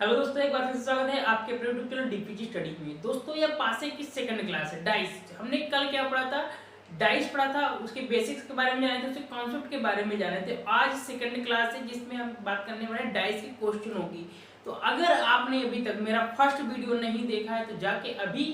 Hello दोस्तों, एक बार फिर से स्वागत है आपके अपने यूट्यूब चैनल डीपीजी स्टडी में। दोस्तों ये पासे की सेकंड क्लास है डाइस। हमने कल क्या पढ़ा था? डाइस पढ़ा था, उसके बेसिक्स के बारे में जाने थे, उसके कॉन्सेप्ट के बारे में जाने थे। आज सेकंड क्लास है जिसमें हम बात करने वाले हैं डाइस की क्वेश्चन होगी। तो अगर आपने अभी तक मेरा फर्स्ट वीडियो नहीं देखा है तो जाके अभी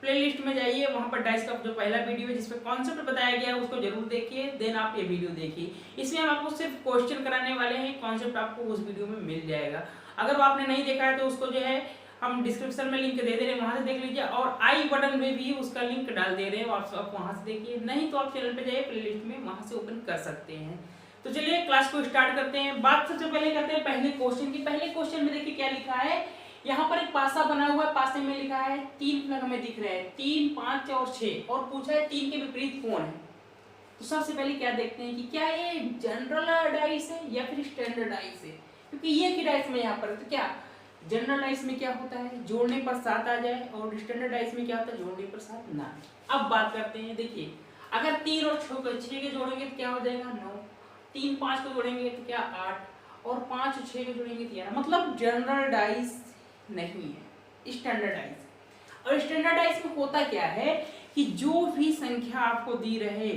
प्लेलिस्ट में जाइए, वहां पर डाइस का जो पहला वीडियो है जिसमें कॉन्सेप्ट बताया गया है उसको जरूर देखिए, देन आप ये वीडियो देखिए। इसमें हम आपको सिर्फ क्वेश्चन कराने वाले हैं, कॉन्सेप्ट आपको उस वीडियो में मिल जाएगा। अगर वो आपने नहीं देखा है तो उसको जो है हम डिस्क्रिप्शन में लिंक दे दे रहे हैं, वहां से देख लीजिए, और आई बटन में भी उसका लिंक डाल दे रहे हैं, आप वहां से देखिए। नहीं तो आप चैनल पे जाइए, प्लेलिस्ट में वहां से ओपन कर सकते हैं। तो चलिए क्लास को स्टार्ट करते हैं। बात सबसे पहले करते हैं पहले क्वेश्चन की। पहले क्वेश्चन में देखिए क्या लिखा है। यहाँ पर एक पासा बना हुआ है, पासे में लिखा है 3 प्लग हमें दिख रहे हैं, 3, 5 और 6, और पूछा है 3 के विपरीत कौन है। तो सबसे पहले क्या देखते हैं कि क्या ये जनरल डाइस है या फिर स्टैंडर्ड डाइस है, क्योंकि ये की डाइस में यहाँ पर तो क्या जनरल डाइस में क्या होता है जोड़ने पर 7 आ जाए, और स्टैंडर्ड डाइस में क्या होता है जोड़ने पर 7 ना। अब बात करते हैं, देखिए अगर 3 और 6 के जोड़ेंगे तो क्या हो जाएगा 9, 3 5 को जोड़ेंगे तो क्या 8, और 5 और 6 को जोड़ेंगे तो 11। मतलब जनरल डाइस नहीं है, स्टैंडर्ड डाइस। और स्टैंडर्ड डाइस में होता क्या है कि जो भी संख्या आपको दी रहे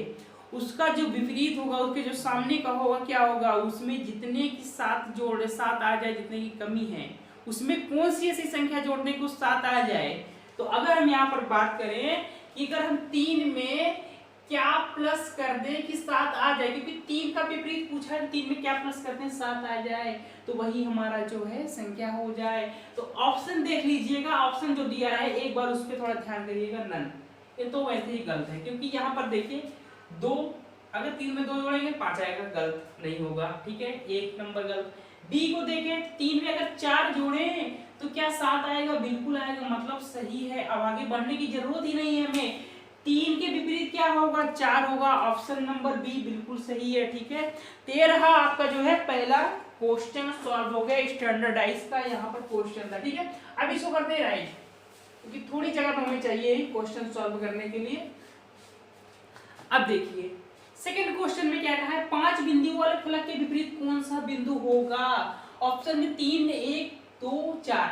उसका जो विपरीत होगा, उसके जो सामने का होगा क्या होगा, उसमें जितने की 7 जोड़े 7 आ जाए, जितने की कमी है उसमें कौन सी ऐसी संख्या जोड़ने को 7 आ जाए। तो अगर हम यहाँ पर बात करें कि अगर हम 3 में क्या प्लस कर दें कि 7 आ जाए, क्योंकि 3 का विपरीत पूछा है, 3 में क्या प्लस करते हैं 7 आ जाए, तो वही हमारा जो है संख्या हो जाए। तो ऑप्शन देख लीजिएगा, ऑप्शन जो दिया है एक बार उस पर थोड़ा ध्यान करिएगा, नन। ये तो वैसे ही गलत है, क्योंकि यहाँ पर देखिए 2, अगर 3 में 2 जोड़ेंगे 5 आएगा, गलत नहीं होगा, ठीक है, 1 नंबर गलत। बी को देखें, 3 में अगर 4 जोड़े तो क्या 7 आएगा, बिल्कुल आएगा, मतलब सही है। अब आगे बढ़ने की जरूरत ही नहीं है हमें। 3 के विपरीत क्या होगा 4 होगा, ऑप्शन नंबर बी बिल्कुल सही है, ठीक है। 13 आपका जो है पहला क्वेश्चन सॉल्व हो गया, स्टैंडर्डाइज का यहाँ पर क्वेश्चन था, ठीक है। अब इसको करते हैं राइट, क्योंकि थोड़ी जगह तो हमें चाहिए क्वेश्चन सॉल्व करने के लिए। अब देखिए सेकंड क्वेश्चन में क्या कहा है, 5 बिंदु वाले फलक के विपरीत कौन सा बिंदु होगा। ऑप्शन में 3, 1, 2, 4,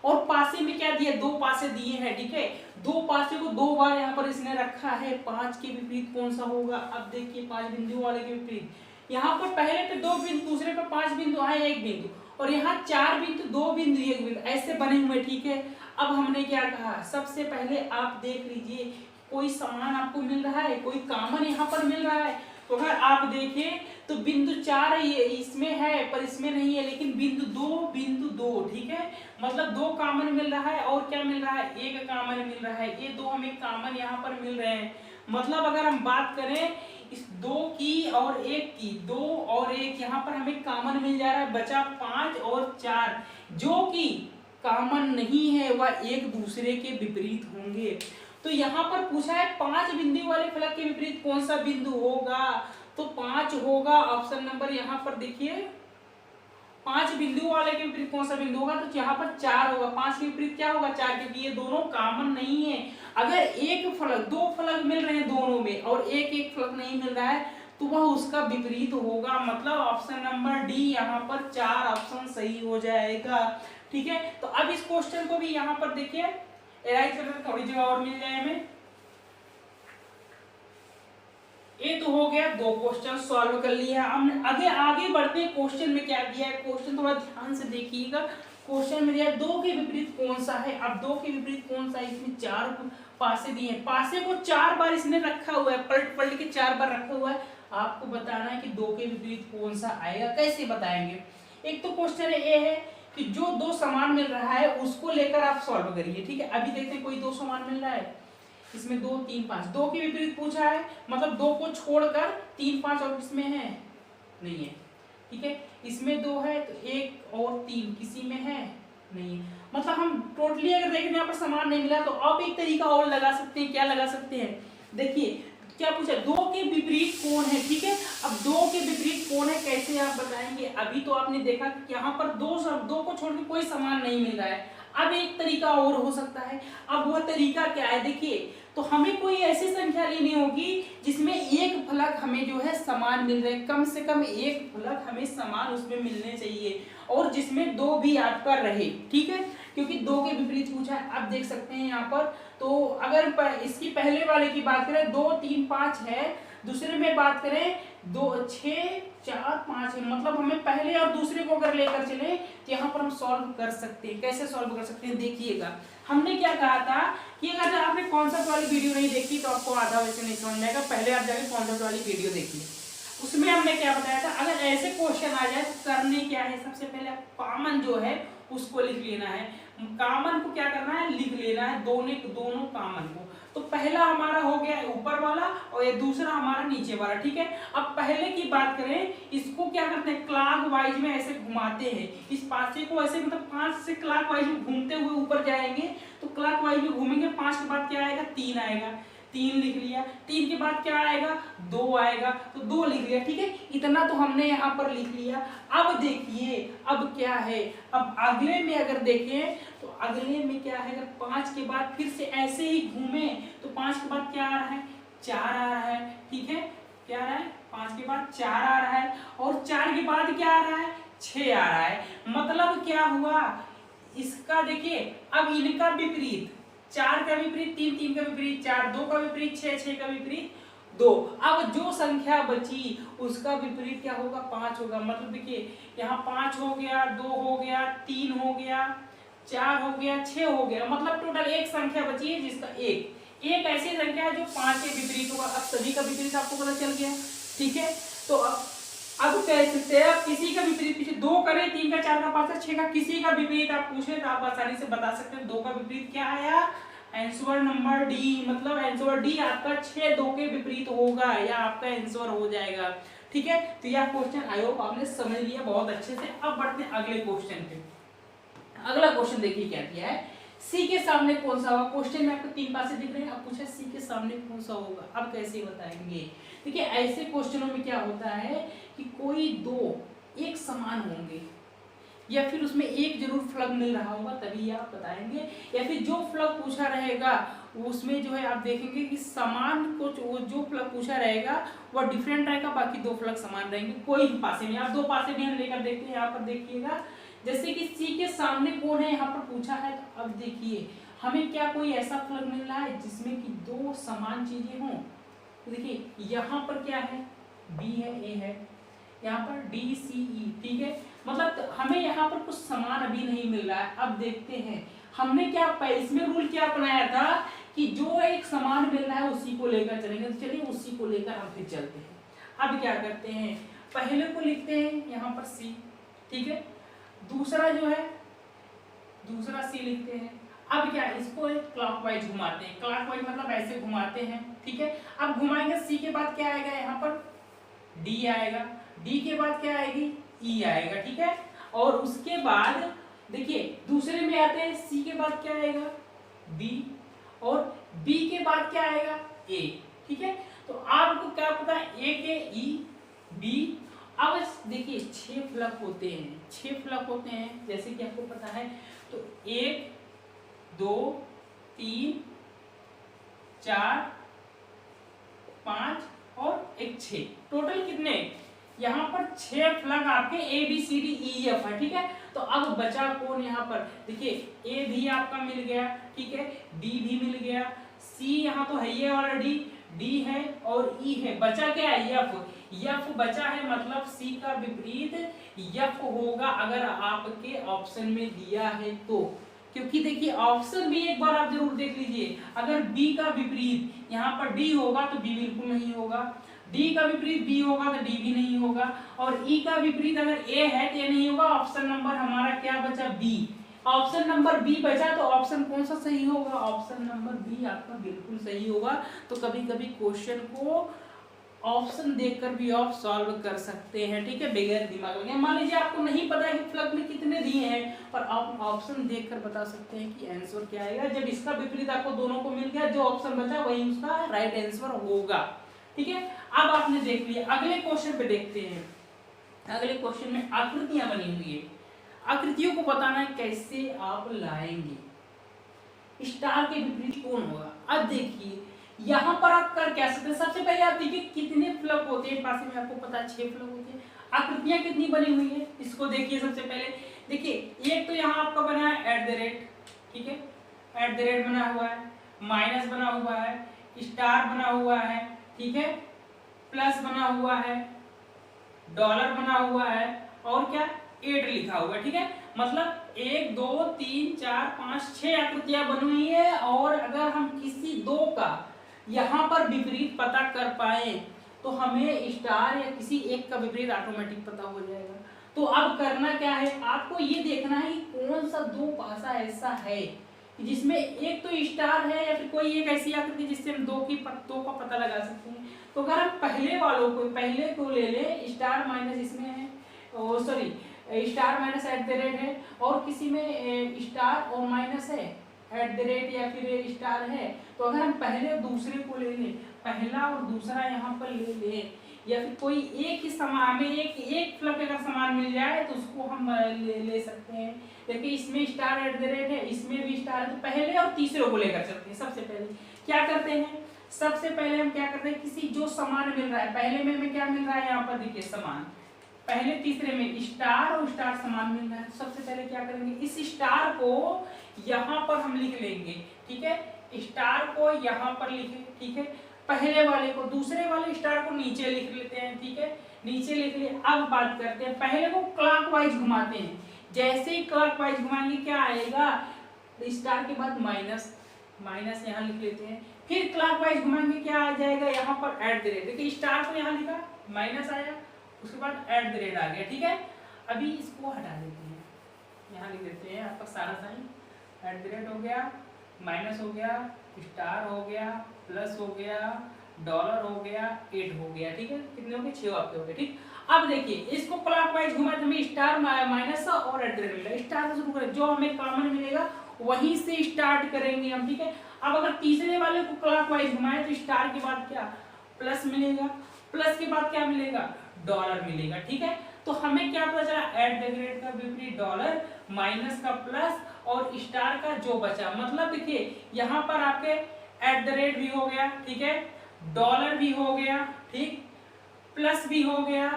और पासे में क्या दिया, 2 पासे दिए हैं, ठीक है। 2 पासे को 2 बार यहाँ पर इसने रखा है, 5 के विपरीत कौन सा होगा। अब देखिए 5 बिंदु वाले के विपरीत, यहाँ पर पहले पे 2 बिंदु, दूसरे पे 5 बिंदु आए, 1 बिंदु, और यहाँ 4 बिंदु, 2 बिंदु, 1 बिंदु, ऐसे बने हुए, ठीक है। अब हमने क्या कहा, सबसे पहले आप देख लीजिए कोई समान आपको मिल रहा है, कोई कॉमन यहाँ पर मिल रहा है। तो अगर आप देखें तो बिंदु 4 ये इसमें है पर इसमें नहीं है, लेकिन बिंदु 2, ठीक है, मतलब 2 कॉमन मिल रहा है, और क्या मिल रहा है 1 कॉमन मिल रहा है, ये 2 हमें कॉमन यहाँ पर मिल रहे हैं। मतलब अगर हम बात करें इस 2 की और 1 की, 2 और 1 यहाँ पर हमें कॉमन मिल जा रहा है, बचा 5 और 4, जो कि कॉमन नहीं है वह एक दूसरे के विपरीत होंगे। तो यहाँ पर पूछा है 5 बिंदु वाले फलक के विपरीत कौन सा बिंदु होगा, तो 5 होगा, ऑप्शन नंबर यहाँ पर देखिए 5 बिंदु वाले के विपरीत कौन सा बिंदु होगा, तो यहाँ पर 4 होगा। 5 के विपरीत क्या होगा 4, क्योंकि ये दोनों कॉमन नहीं है। अगर एक फलक, 2 फलक मिल रहे हैं दोनों में और एक फलक नहीं मिल रहा है तो वह उसका विपरीत होगा, मतलब ऑप्शन नंबर डी यहाँ पर 4 ऑप्शन सही हो जाएगा, ठीक है। तो अब इस क्वेश्चन को भी यहाँ पर देखिए एराइज करके थोड़ी जगह और मिल जाए हमें। ये तो हो गया, 2 क्वेश्चन सॉल्व कर लिया हमने। आगे बढ़ते हैं, क्वेश्चन में क्या दिया है, क्वेश्चन थोड़ा ध्यान से देखिएगा। क्वेश्चन में दिया 2 के विपरीत कौन सा है। अब 2 के विपरीत कौन सा है, इसमें 4 पासे दिए हैं, पासे को 4 बार इसने रखा हुआ है, पलट पलट के 4 बार रखा हुआ है। आपको बताना है कि 2 के विपरीत कौन सा आएगा, कैसे बताएंगे। एक तो क्वेश्चन ये है कि जो 2 समान मिल रहा है उसको लेकर आप सॉल्व करिए, ठीक है। अभी देखते हैं कोई 2 समान मिल रहा है, इसमें 2, 3, 5, 2 के विपरीत पूछा है, मतलब 2 को छोड़कर 3, 5 और किसमें है नहीं है, ठीक है। इसमें 2 है तो 1 और 3 किसी में है नहीं है, मतलब हम टोटली अगर देखें यहाँ पर समान नहीं मिला। तो अब एक तरीका और लगा सकते हैं, क्या लगा सकते हैं, देखिए क्या पूछा 2 के विपरीत कौन है, ठीक है। अब 2 के विपरीत कौन है कैसे आप बताएंगे। अभी तो आपने देखा कि यहाँ पर 2 को छोड़ के कोई समान नहीं मिल रहा है। अब एक तरीका और हो सकता है, अब वह तरीका क्या है, देखिए तो हमें कोई ऐसी संख्या लेनी होगी जिसमें एक फलक हमें जो है समान मिल रहे, कम से कम एक फलक हमें समान उसमें मिलने चाहिए, और जिसमें दो भी आपका रहे, ठीक है, क्योंकि दो के विपरीत पूछा है। आप देख सकते हैं यहाँ पर, तो अगर इसकी पहले वाले की बात करें 2 3 5 है, दूसरे में बात करें 2 6 4 5 है, मतलब हमें पहले और दूसरे को अगर लेकर चले तो यहाँ पर हम सॉल्व कर सकते हैं। कैसे सॉल्व कर सकते हैं देखिएगा। हमने क्या कहा था कि अगर आपने कॉन्सेप्ट वाली वीडियो नहीं देखी तो आपको आधा वैसे नहीं समझ में आएगा, पहले आप जाके कॉन्सेप्ट वाली वीडियो देखिए, उसमें हमने क्या बताया था, अगर ऐसे क्वेश्चन आ जाए तो करने क्या है, सबसे पहले कॉमन जो है उसको लिख लेना है। कॉमन को क्या करना है, लिख लेना है, दोनों कॉमन को। तो पहला हमारा हो गया ऊपर वाला और ये दूसरा हमारा नीचे वाला, ठीक है। अब पहले की बात करें, इसको क्या करते हैं, क्लॉक वाइज में ऐसे घुमाते हैं, इस पासे को ऐसे, मतलब 5 से क्लॉक वाइज में घूमते हुए ऊपर जाएंगे, तो क्लॉक वाइज में घूमेंगे, 5 के बाद क्या आएगा, 3 आएगा, 3 लिख लिया, 3 के बाद क्या आएगा, 2 आएगा, तो 2 लिख लिया, ठीक है। इतना तो हमने यहाँ पर लिख लिया। अब देखिए अब क्या है, अब अगले में अगर देखें तो अगले में क्या है, अगर 5 के बाद फिर से ऐसे ही घूमे तो 5 के बाद क्या आ रहा है, 4 आ रहा है, ठीक है, क्या आ रहा है, 5 के बाद 4 आ रहा है, और 4 के बाद क्या आ रहा है, 6 आ रहा है। मतलब क्या हुआ, इसका देखिए अब इनका विपरीत, 4 का विपरीत 3, 3 का विपरीत 4, 2 का विपरीत 6, 6 का विपरीत 2। अब जो संख्या बची उसका विपरीत क्या होगा, 5 होगा। मतलब देखिए यहाँ 5 हो गया, 2 हो गया, 3 हो गया, 4 हो गया, 6 हो गया, मतलब टोटल एक संख्या बची है जिसका एक ऐसी संख्या है जो 5 के विपरीत होगा। अब सभी का विपरीत आपको पता चल गया, ठीक है। तो अब कह सकते हैं आप किसी का विपरीत पीछे 2 करें, 3 का 4 का 5 का 6 का, किसी का विपरीत आप पूछे तो आप आसानी से बता सकते हैं। 2 का विपरीत क्या आया, आंसर नंबर डी, मतलब आंसर डी आपका 6 2 के विपरीत होगा, या आपका आंसर हो जाएगा, ठीक है। तो यह क्वेश्चन आई होप आपने समझ लिया बहुत अच्छे से। अब बढ़ते हैं अगले क्वेश्चन पे। अगला क्वेश्चन देखिए क्या दिया है, सी के सामने कौन सा होगा। क्वेश्चन में आपको 3 पासे दिख रहे हैं, अब पूछा सी के सामने कौन सा होगा, अब कैसे बताएंगे। देखिए ऐसे क्वेश्चनों में क्या होता है कि कोई दो एक समान होंगे, या फिर उसमें एक जरूर फ्लग मिल रहा होगा तभी आप बताएंगे, या फिर जो फ्लग पूछा रहेगा उसमें जो है आप देखेंगे कि समान को जो फ्लग पूछा रहेगा वह डिफरेंट रहेगा, बाकी 2 फ्लग समान रहेंगे कोई पासे में। आप 2 पासे भी हम लेकर देखते हैं, यहाँ पर देखिएगा जैसे कि सी के सामने कौन है यहाँ पर पूछा है, तो अब देखिए हमें क्या कोई ऐसा फ्लग मिल रहा है जिसमें कि 2 समान चीजें हों। तो देखिए यहाँ पर क्या है, बी है, ए है, यहाँ पर डी सी ई, ठीक है। मतलब हमें यहाँ पर कुछ समान अभी नहीं मिल रहा है। अब देखते हैं हमने क्या इसमें रूल क्या अपनाया था कि जो एक समान मिल रहा है उसी को लेकर चलेंगे, तो चलिए उसी को लेकर हम फिर चलते हैं। अब क्या करते हैं, पहले को लिखते हैं यहाँ पर सी, ठीक है, दूसरा जो है दूसरा सी लिखते हैं। अब क्या इसको क्लॉकवाइज घुमाते हैं, क्लॉकवाइज मतलब ऐसे घुमाते हैं, ठीक है। अब घुमाएंगे, सी के बाद क्या आएगा, यहाँ पर डी आएगा, डी के बाद क्या आएगी, ई आएगा, ठीक है। और उसके बाद देखिए दूसरे में आते हैं, सी के बाद क्या आएगा, बी, और बी के बाद क्या आएगा, ए, ठीक है। तो आपको क्या पता है, ए के ई बी। अब देखिए 6 फ्लग होते हैं, 6 फ्लग होते हैं जैसे कि आपको पता है। तो 1 2 3 4 5 और एक 6, टोटल कितने, यहाँ पर 6 फ्लग आपके A B C D E F है, ठीक है। तो अब बचा कौन यहाँ पर, देखिए ए भी आपका मिल गया, ठीक है, डी भी मिल गया, सी यहाँ तो है ये ऑलरेडी, डी है और ई है, बचा क्या है, एफ। एफ बचा है, मतलब सी का विपरीत एफ होगा अगर आपके ऑप्शन में दिया है तो। क्योंकि देखिए ऑप्शन भी एक बार आप जरूर देख लीजिए, अगर बी का विपरीत यहाँ पर डी होगा तो बी बिल्कुल नहीं होगा, डी का विपरीत बी होगा तो डी भी नहीं होगा, और ई का विपरीत अगर ए है तो ए नहीं होगा। ऑप्शन नंबर हमारा क्या बचा, बी। ऑप्शन नंबर बी बचा, तो ऑप्शन कौन सा सही होगा, ऑप्शन नंबर बी आपका बिल्कुल सही होगा। तो कभी कभी क्वेश्चन को ऑप्शन देखकर भी आप सॉल्व कर सकते हैं, ठीक है, बगैर दिमाग लगे। मान लीजिए आपको नहीं पता है कि फ्लग में कितने दिए हैं, पर आप ऑप्शन देखकर बता सकते हैं कि आंसर क्या आएगा। जब इसका विपरीत आपको दोनों को मिल गया, जो ऑप्शन बचा वही उसका राइट आंसर होगा, ठीक है। अब आपने देख लिया, अगले क्वेश्चन पे देखते हैं। अगले क्वेश्चन में आकृतियां बनी हुई है, आकृतियों को बताना है कैसे आप लाएंगे। स्टार के विपरीत कौन होगा। अब देखिए यहाँ पर आप कर क्या सकते हैं, सबसे पहले आप देखिए कितने फ्लग होते हैं पासे में, आपको पता है 6 फ्लग होते हैं। आकृतियां कितनी बनी हुई है इसको देखिए। सबसे पहले देखिए एक तो यहाँ आपका बना है एट द रेट, ठीक है, एट द रेट बना हुआ है, माइनस बना हुआ है, स्टार बना हुआ है, ठीक है, प्लस बना हुआ है, डॉलर बना हुआ है और क्या 8 लिखा हुआ है, ठीक है। मतलब 1 2 3 4 5 6 आकृतियां बनी हुई है। और अगर हम किसी दो का यहाँ पर विपरीत पता कर पाए तो हमें स्टार या किसी एक का विपरीत ऑटोमेटिक पता हो जाएगा। तो अब करना क्या है, आपको ये देखना है कि कौन सा दो पासा ऐसा है जिसमें एक तो स्टार है या फिर कोई एक ऐसी आकृति जिससे हम दो का पता लगा सकते हैं। तो अगर हम पहले को ले ले, स्टार माइनस इसमें है, sorry star minus at the rate है और किसी में स्टार और माइनस है एट द रेट या फिर स्टार है, तो अगर हम पहले और दूसरे को ले लें, पहला और दूसरा यहाँ पर ले लें या फिर कोई एक ही समान में एक फ्लग अगर समान मिल जाए तो उसको हम ले सकते हैं। देखिए इसमें स्टार एट द रेट है, इसमें भी स्टार है, तो पहले और तीसरे को लेकर चलते हैं। सबसे पहले क्या करते हैं, सबसे पहले हम क्या करते हैं, किसी जो समान मिल रहा है, पहले में हमें क्या मिल रहा है, यहाँ पर देखिए समान, पहले तीसरे में स्टार और स्टार समान मिल रहा है। तो सबसे पहले क्या करेंगे, इस स्टार को यहाँ पर हम लिख लेंगे, ठीक है, स्टार को यहाँ पर लिखे, ठीक है, पहले वाले को, दूसरे वाले स्टार को नीचे लिख लेते हैं, ठीक है, नीचे लिख लिए। अब बात करते हैं, पहले को क्लॉकवाइज घुमाते हैं, जैसे ही क्लॉकवाइज घुमाएंगे क्या आएगा, स्टार के बाद माइनस, माइनस यहाँ लिख लेते हैं, फिर क्लॉकवाइज घुमाएंगे क्या आ जाएगा, यहाँ पर एट द रेट, देखिए स्टार को यहाँ लिखा, माइनस आया, उसके बाद एट द रेट आ गया, ठीक है। अभी इसको हटा देते हैं, यहाँ लिख देते हैं आपका सारा साइन, एट द रेट हो गया, माइनस हो गया, स्टार हो गया, प्लस हो गया, डॉलर हो गया, 8 हो गया, ठीक है, कितने हो गए 6 आपके हो गए, ठीक। अब देखिए इसको क्लॉकवाइज घुमाए तो हमें स्टार माइनस और एट द रेट मिलेगा, स्टार से शुरू करें, जो हमें कॉमन मिलेगा वहीं से स्टार्ट करेंगे हम, ठीक है। अब अगर तीसरे वाले को क्लॉकवाइज घुमाए तो स्टार के बाद क्या प्लस मिलेगा, प्लस के बाद क्या मिलेगा, डॉलर मिलेगा, ठीक है। तो हमें क्या पता चला, एट द रेट का विपरीत डॉलर, माइनस का प्लस और स्टार का जो बचा, मतलब देखिए यहाँ पर आपके एट द रेट भी हो गया, ठीक है, डॉलर भी हो गया, ठीक, प्लस भी हो गया,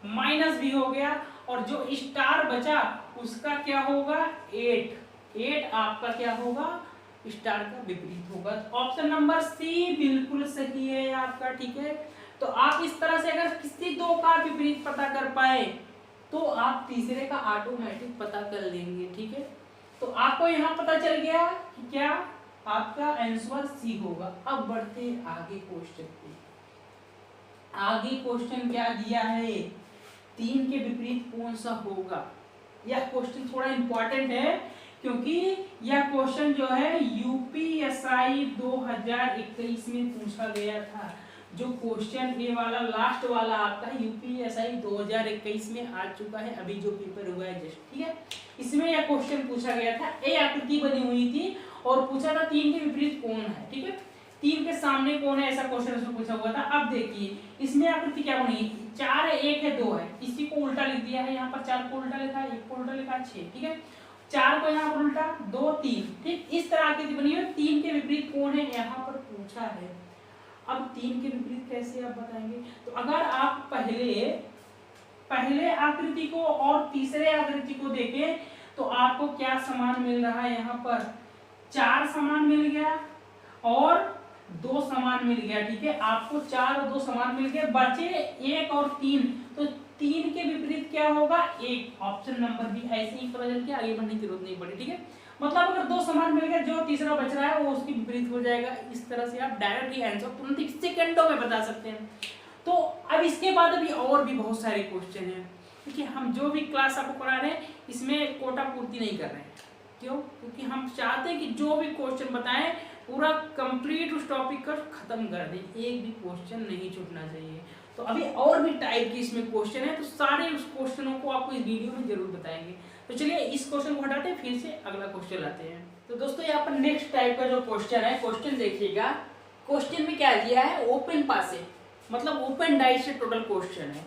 माइनस भी हो गया और जो स्टार बचा उसका क्या होगा 8 आपका क्या होगा, स्टार का विपरीत होगा। ऑप्शन नंबर सी बिल्कुल सही है आपका, ठीक है। तो आप इस तरह से अगर किसी दो का विपरीत पता कर पाए तो आप तीसरे का ऑटोमेटिक पता कर लेंगे, ठीक है। तो आपको यहाँ पता चल गया कि क्या आपका आंसर सी होगा। अब बढ़ते आगे क्वेश्चन पे। आगे क्वेश्चन क्या दिया है, 3 के विपरीत कौन सा होगा। यह क्वेश्चन थोड़ा इंपॉर्टेंट है क्योंकि यह क्वेश्चन जो है यूपीएसआई 2021 में पूछा गया था। जो क्वेश्चन ये वाला लास्ट वाला आपका यूपीएसआई 2021 में आ चुका है, अभी जो पेपर हुआ है जस्ट, ठीक है। इसमें यह क्वेश्चन पूछा गया था, ए आकृति बनी हुई थी और पूछा था 3 के विपरीत कौन है, ठीक है, 3 के सामने कौन है, ऐसा क्वेश्चन उसमें पूछा हुआ था। अब देखिए इसमें आकृति क्या बनी है, 4 है, 1 है, 2 है, इसी को उल्टा लिख दिया है, यहाँ पर 4 को उल्टा लिखा है, 1 को उल्टा लिखा है, 6, ठीक है, 4 को यहाँ पर उल्टा, 2 3, ठीक, इस तरह आकृति बनी है। 3 के विपरीत कौन है यहाँ पर पूछा है। अब 3 के विपरीत कैसे आप बताएंगे, तो अगर आप पहले आकृति को और तीसरे आकृति को देखें तो आपको क्या समान मिल रहा है, यहाँ पर 4 समान मिल गया और 2 समान मिल गया, ठीक है, आपको 4 और 2 समान मिल गए, बचे 1 और 3, तो 3 के विपरीत क्या होगा 1। ऑप्शन नंबर बी ऐसे ही पता चल के आगे बढ़ने की जरूरत नहीं पड़ी, ठीक है। मतलब अगर 2 समान मिल गए, जो तीसरा बच रहा है वो उसकी विपरीत हो जाएगा। इस तरह से आप डायरेक्ट ही आंसर तुरंत ही सेकंडों में बता सकते हैं। तो अब इसके बाद अभी और भी बहुत सारे क्वेश्चन हैं, क्योंकि हम जो भी क्लास आपको पढ़ा रहे हैं इसमें कोटा पूर्ति नहीं कर रहे हैं। क्यों, क्योंकि हम चाहते हैं कि जो भी क्वेश्चन बताएं पूरा कंप्लीट उस टॉपिक का खत्म कर दें, एक भी क्वेश्चन नहीं छूटना चाहिए। तो अभी और भी टाइप के इसमें क्वेश्चन है, तो सारे उस क्वेश्चनों को आपको इस वीडियो में जरूर बताएंगे। तो चलिए इस क्वेश्चन को हटाते हैं, फिर से अगला क्वेश्चन लाते हैं। तो दोस्तों यहाँ पर नेक्स्ट टाइप का जो क्वेश्चन है, क्वेश्चन देखिएगा। क्वेश्चन में क्या दिया है, ओपन पासे, मतलब ओपन डाइस से टोटल क्वेश्चन है।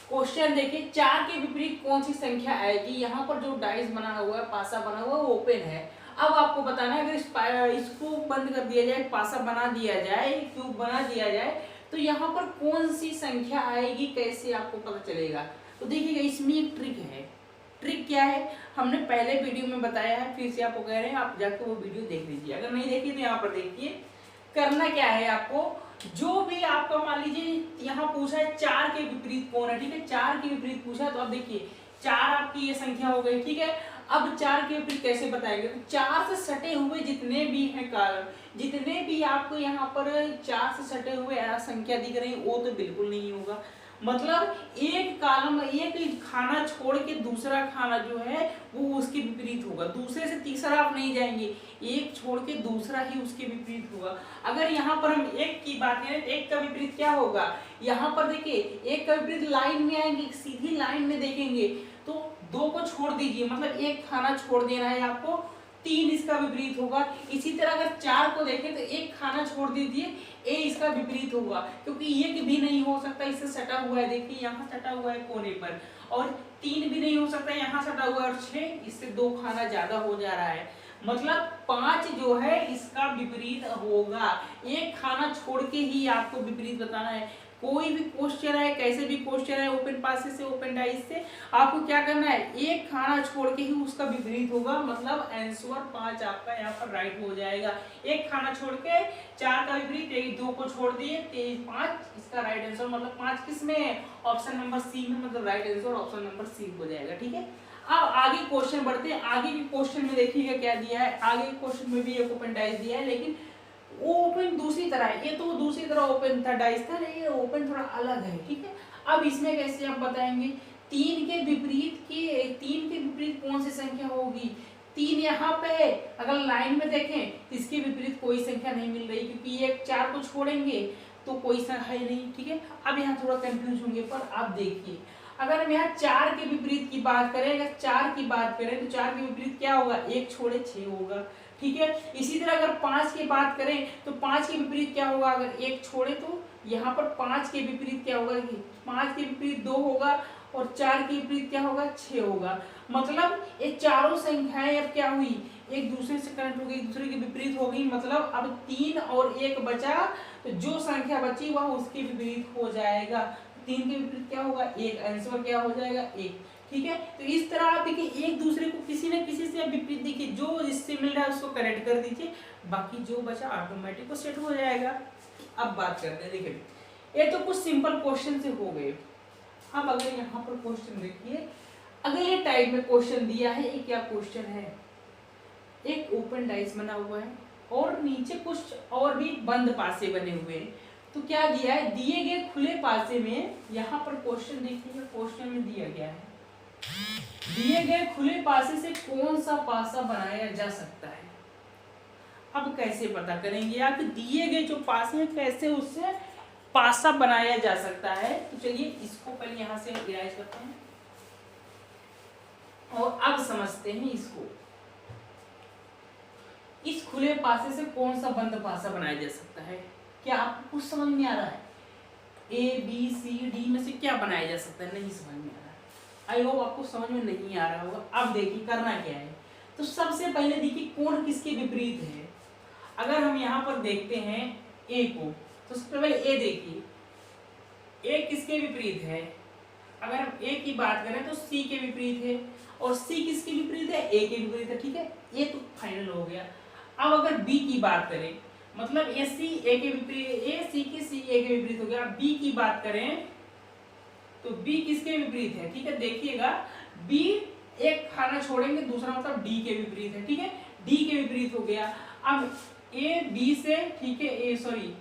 क्वेश्चन देखिए, 4 के विपरीत कौन सी संख्या आएगी। यहाँ पर जो डाइस बना हुआ है, पासा बना हुआ है, वो ओपन है। अब आपको बताना है अगर इसको बंद कर दिया जाए, पासा बना दिया जाए, क्यूब बना दिया जाए, तो यहाँ पर कौन सी संख्या आएगी, कैसे आपको पता चलेगा। तो देखिएगा इसमें एक ट्रिक है। ट्रिक क्या है, हमने पहले वीडियो में बताया है, फिर से आपको कह रहे हैं आप जाकर वो वीडियो देख लीजिए। अगर नहीं देखिए तो यहाँ पर देखिए, करना क्या है आपको, जो भी आपका मान लीजिए यहाँ पूछा है 4 के विपरीत कौन है, ठीक है, 4 के विपरीत पूछा है, तो अब देखिए 4 आपकी ये संख्या हो गई, ठीक है। अब 4 के विपरीत कैसे बताएंगे, तो 4 से सटे हुए जितने भी हैं कॉलम, जितने भी आपको यहाँ पर 4 से सटे हुए संख्या दिख रही है वो तो बिल्कुल नहीं होगा। मतलब एक कॉलम, एक खाना छोड़ के दूसरा खाना जो है वो उसके विपरीत होगा, दूसरे से तीसरा आप नहीं जाएंगे, एक छोड़ के दूसरा ही उसके विपरीत होगा। अगर यहाँ पर हम एक की बात करें, एक का विपरीत क्या होगा, यहाँ पर देखिए एक का विपरीत लाइन में आएंगे, सीधी लाइन में देखेंगे तो 2 को छोड़ दीजिए, मतलब एक खाना छोड़ देना है आपको, 3 इसका विपरीत होगा। इसी तरह अगर 4 को देखें तो एक खाना छोड़ दीजिए, ए इसका विपरीत होगा, क्योंकि एक भी नहीं हो सकता, इससे सटा हुआ है, देखिए यहाँ सटा हुआ है कोने पर, और 3 भी नहीं हो सकता, यहाँ सटा हुआ है, और 6 इससे 2 खाना ज्यादा हो जा रहा है, मतलब 5 जो है इसका विपरीत होगा। एक खाना छोड़ के ही आपको विपरीत बताना है। कोई भी क्वेश्चन है, कैसे भी क्वेश्चन है, ओपन पासेस से, ओपन डाइस से, आपको क्या करना है, एक खाना छोड़ के ही उसका विपरीत होगा, मतलब आंसर 5 आपका यहाँ पर राइट हो जाएगा। एक खाना छोड़ के 4 का विपरीत, 2 को छोड़ दिए, 5 इसका राइट आंसर, मतलब 5 किस में है, ऑप्शन नंबर सी में, मतलब right answer option number C हो जाएगा, ठीक है। अब आगे क्वेश्चन बढ़ते हैं, आगे के क्वेश्चन में देखिएगा क्या दिया है, आगे क्वेश्चन में भी एक ओपन डाइस दिया है, लेकिन वो ओपन दूसरी तरह है, ये तो दूसरी तरह ओपन था, डाइस था, लेकिन ओपन थोड़ा अलग है, ठीक है। अब इसमें कैसे आप बताएंगे, 3 के विपरीत कौन सी संख्या होगी, 3 यहाँ पे है, अगर लाइन में देखें तो इसके विपरीत कोई संख्या नहीं मिल रही, क्योंकि ये 4 को छोड़ेंगे तो कोई संख्या है नहीं, ठीक है। अब यहाँ थोड़ा कंफ्यूज होंगे, पर आप देखिए अगर हम यहाँ 4 के विपरीत की बात करें, अगर 4 की बात करें तो 4 के विपरीत क्या होगा, 1 छोड़े 6 होगा, ठीक है। इसी तरह अगर 5 की बात करें तो 5 के विपरीत क्या होगा, अगर 1 छोड़े तो यहाँ पर 5 के विपरीत क्या होगा, 5 के विपरीत 2 होगा, और 4 के विपरीत क्या होगा, 6 होगा। मतलब ये चारों संख्याएं अब क्या हुई, एक दूसरे से कनेक्ट हो गई, एक दूसरे के विपरीत हो गई, मतलब अब 3 और 1 बचा, तो जो संख्या बची वह उसके विपरीत हो जाएगा। 3 के विपरीत क्या होगा, 1, आंसर क्या हो जाएगा, 1, ठीक है। तो इस तरह आप देखिए एक दूसरे को किसी न किसी से विपरीत देखिए, जो इससे मिल रहा है उसको कनेक्ट कर दीजिए, बाकी जो बचा ऑटोमेटिक वो सेट हो जाएगा। अब बात करते हैं, देखिए ये तो कुछ सिंपल क्वेश्चन से हो गए। अब अगर यहाँ पर क्वेश्चन देखिए, अगले टाइप में क्वेश्चन दिया है, ये क्या क्वेश्चन है, एक ओपन डाइस बना हुआ है और नीचे कुछ और भी बंद पासे बने हुए हैं। तो क्या दिया है, दिए गए खुले पासे में, यहाँ पर क्वेश्चन देखिए, क्वेश्चन में दिया गया है, दिए गए खुले पासे से कौन सा पासा बनाया जा सकता है। अब कैसे पता करेंगे आप, दिए गए जो पासे हैं कैसे उससे पासा बनाया जा सकता है। तो चलिए इसको पहले यहाँ से इरेज करते हैं और अब समझते हैं इसको, इस खुले पासे से कौन सा बंद पासा बनाया जा सकता है। क्या आपको कुछ समझ में आ रहा है, ए बी सी डी में से क्या बनाया जा सकता है, नहीं समझ में आ रहा है, आई होप आपको समझ में नहीं आ रहा होगा। अब देखिए करना क्या है, तो सबसे पहले देखिए कौन किसके विपरीत है। अगर हम यहाँ पर देखते हैं ए को, तो सबसे पहले ए देखिए, ए किसके विपरीत है, अगर हम ए की बात करें तो सी के विपरीत है, और सी किसके विपरीत है, ए के विपरीत है, ठीक है, ये तो फाइनल हो गया। अब अगर बी की बात करें, मतलब ए सी ए के विपरीत, ए सी की सी ए के विपरीत हो गया। बी की बात करें तो बी किसके विपरीत है, ठीक है, देखिएगा बी एक खाना छोड़ेंगे, दूसरा मतलब डी के विपरीत है, ठीक है, डी के विपरीत हो गया। अब ए बी से, ठीक है, ए सॉरी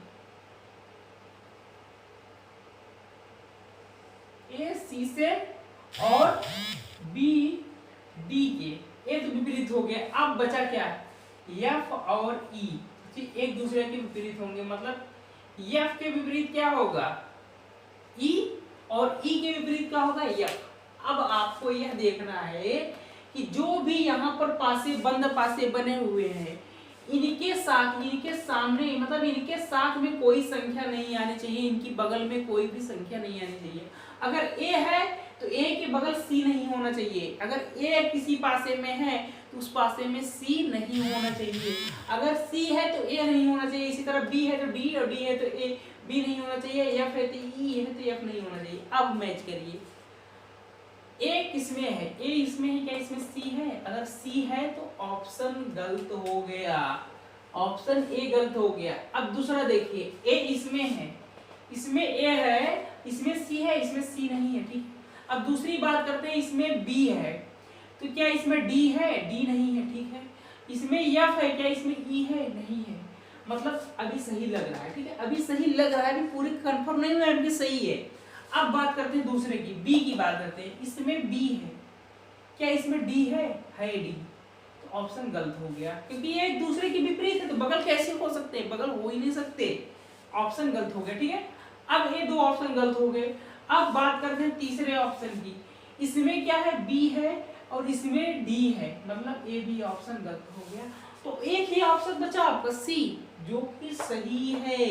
ए सी से और बी डी के, ए तो विपरीत हो गया। अब बचा क्या, एफ और ई, एक दूसरे के विपरीत होंगे, मतलब एफ के विपरीत क्या होगा, ई, और ई के विपरीत क्या होगा, एफ। अब आपको यह देखना है कि जो भी यहाँ पर पासे बंद पासे बने हुए हैं, इनके साथ, इनके सामने, मतलब इनके साथ में कोई संख्या नहीं आनी चाहिए, इनकी बगल में कोई भी संख्या नहीं आनी चाहिए। अगर ए है तो ए के बगल सी नहीं होना चाहिए, अगर ए किसी पासे में है तो उस पासे में सी नहीं होना चाहिए। अगर सी है तो ए नहीं होना चाहिए, इसी तरह बी है तो डी, और डी है तो ए, बी नहीं होना चाहिए, एफ है तो ई है तो एफ नहीं होना चाहिए। अब मैच करिए, ए किसमें है, ए इसमें है क्या, इसमें सी है? अगर सी है तो ऑप्शन गलत हो गया, ऑप्शन ए गलत हो गया। अब दूसरा देखिए, ए इसमें है, इसमें ए है, इसमें सी है, इसमें सी नहीं है, ठीक। अब दूसरी बात करते हैं, इसमें बी है तो क्या इसमें डी है? डी नहीं है, ठीक है। इसमें एफ है क्या, इसमें ई है? नहीं है। मतलब अभी सही लग रहा है, ठीक है, अभी सही लग रहा है, अभी पूरी कंफर्म नहीं हुआ है अभी सही है। अब बात करते हैं दूसरे की, बी की बात करते हैं। इसमें बी है क्या, इसमें डी है डी, तो ऑप्शन गलत हो गया, क्योंकि ये एक दूसरे के विपरीत है, तो बगल कैसे हो सकते हैं? बगल हो ही नहीं सकते, ऑप्शन गलत हो गया, ठीक है। अब ये दो ऑप्शन गलत हो गए। अब बात करते हैं तीसरे ऑप्शन की, इसमें क्या है, बी है और इसमें डी है, मतलब ए बी ऑप्शन गलत हो गया। तो एक ही ऑप्शन बचा आपका सी, जो कि सही है।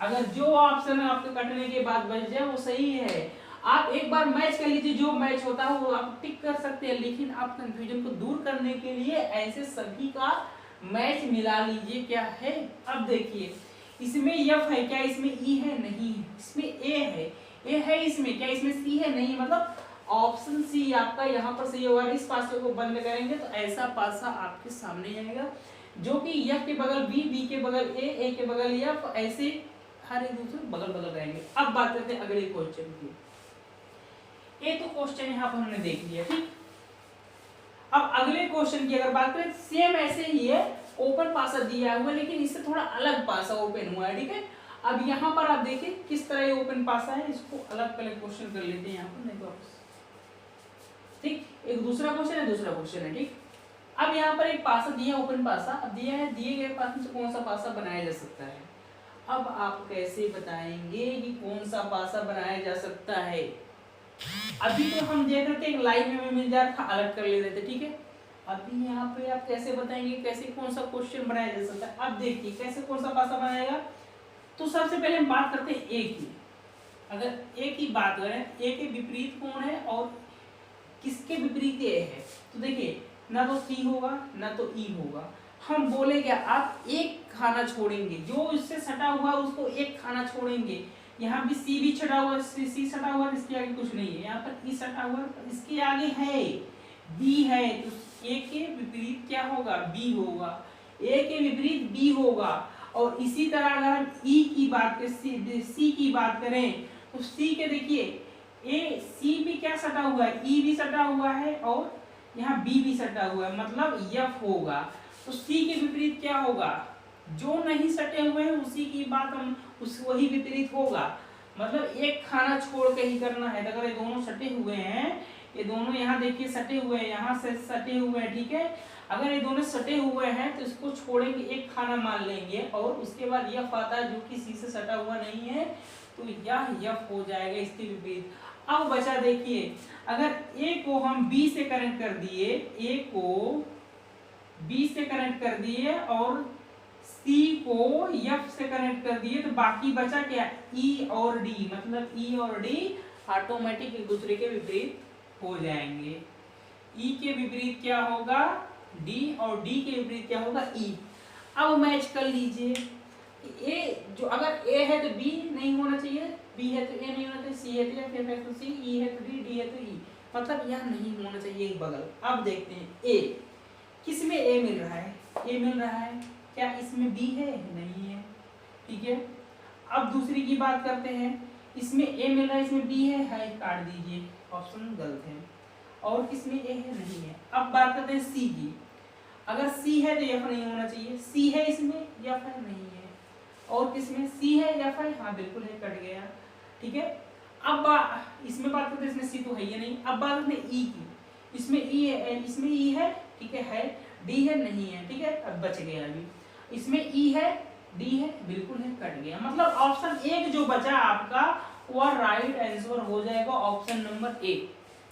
अगर जो ऑप्शन आपके कटने के बाद बच जाए वो सही है। आप एक बार मैच कर लीजिए, जो मैच होता है वो आप टिक कर सकते हैं, लेकिन आप कंफ्यूजन को दूर करने के लिए ऐसे सभी का मैच मिला लीजिए। क्या है, अब देखिए, इसमें एफ है क्या, इसमें ई है? नहीं है। इसमें ए है इसमें क्या, इसमें सी है? नहीं। मतलब ऑप्शन सी आपका यहाँ पर सही होगा। इस पासे को बंद करेंगे तो ऐसा पासा आपके सामने आएगा, जो कि एफ के बगल बी के बगल ए के बगल एफ, ऐसे हर एक दूसरे बगल बगल रहेंगे। अब बात करते हैं अगले क्वेश्चन की। ये तो क्वेश्चन यहाँ पर हमने देख लिया, ठीक। अब अगले क्वेश्चन की अगर बात करें, सेम ऐसे ही है, ओपन पासा दिया हुआ है, लेकिन इससे थोड़ा अलग पासा ओपन हुआ है, ठीक है। अब यहाँ पर आप देखिए किस तरह ये ओपन पासा है, इसको अलग अलग क्वेश्चन कर लेते हैं यहाँ पर, नहीं वापस, ठीक। एक दूसरा क्वेश्चन है, दूसरा क्वेश्चन है, ठीक। अब यहाँ पर एक पासा दिया, ओपन पासा, अब दिया है, दिए गए पासा से कौन सा पासा बनाया जा सकता है। अब आप कैसे बताएंगे कि कौन सा पासा बनाया जा सकता है। अभी तो हम देख रहे थे एक लाइन में मिल जाता था, अलग कर ले रहे थे, ठीक है। अभी यहाँ पे आप कैसे बताएंगे, कैसे कौन सा क्वेश्चन बनाया जा सकता है। अब देखिए कैसे कौन सा पासा बनाएगा। तो सबसे पहले हम बात करते हैं ए की। अगर ए की बात करें, ए के विपरीत कौन है और किसके विपरीत ए है, तो देखिए ना तो सी होगा ना तो ई होगा। हम बोले क्या, आप एक खाना छोड़ेंगे, जो इससे सटा हुआ उसको एक खाना छोड़ेंगे। यहाँ भी सी भी सटा हुआ, सी सटा हुआ, इसके आगे कुछ नहीं है। यहाँ पर ई सटा हुआ, इसके आगे है बी है, तो ए के विपरीत क्या होगा, बी होगा। ए के विपरीत बी होगा। और इसी तरह अगर हम ई की बात करें, सी की बात करें, तो सी के देखिए ए सी भी क्या सटा हुआ है, ई भी सटा हुआ है और यहाँ बी भी सटा हुआ है, मतलब एफ होगा। तो सी के विपरीत क्या होगा, जो नहीं सटे हुए हैं उसी की बात हम उस वही विपरीत होगा। मतलब एक खाना छोड़ के ही करना है। अगर ये दोनों सटे हुए हैं, ये दोनों यहाँ देखिए सटे हुए हैं, यहाँ से सटे हुए हैं, ठीक है। अगर ये दोनों सटे हुए हैं तो इसको छोड़ेंगे, एक खाना मान लेंगे और उसके बाद यफ आता है जो कि सी से सटा हुआ नहीं है, तो यह यफ हो जाएगा इसके विपरीत। अब बचा देखिए, अगर ए को हम बी से कनेक्ट कर दिए, ए को बी से कनेक्ट कर दिए और सी को एफ से कनेक्ट कर दिए, तो बाकी बचा क्या, ई और डी। मतलब ई और डी ऑटोमेटिक एक दूसरे के विपरीत हो जाएंगे। ई के विपरीत क्या होगा, डी, और डी के विपरीत क्या होगा, ई। अब मैच कर लीजिए, ए जो अगर ए है तो बी नहीं होना चाहिए, बी है तो ए नहीं होना चाहिए, सी है तो एफ, एफ है तो सी, ई है तो डी, डी है तो ई, मतलब यह नहीं होना चाहिए एक बगल। अब देखते हैं ए किसमें ए मिल रहा है, ए मिल रहा है क्या, इसमें बी है, नहीं है, ठीक है। अब दूसरी की बात करते हैं, इसमें ए मिल रहा है, इसमें बी है, काट दीजिए, ऑप्शन गलत है। और किसमें ए है, नहीं है। अब बात करते हैं सी की। अगर सी है तो एफ नहीं होना चाहिए, सी है इसमें, एफ है, नहीं है। और किसमें सी है, एफ है, हाँ बिल्कुल है, कट गया, ठीक है। अब इसमें बात करते हैं, इसमें सी तो है ही नहीं। अब बात करते हैं ई की, इसमें ई है, इसमें ई है, ठीक है, डी है, नहीं है, ठीक है, अब बच गया। अभी इसमें ई है, डी है, बिल्कुल है, कट गया। मतलब ऑप्शन एक जो बचा आपका वह राइट आंसर हो जाएगा, ऑप्शन नंबर ए,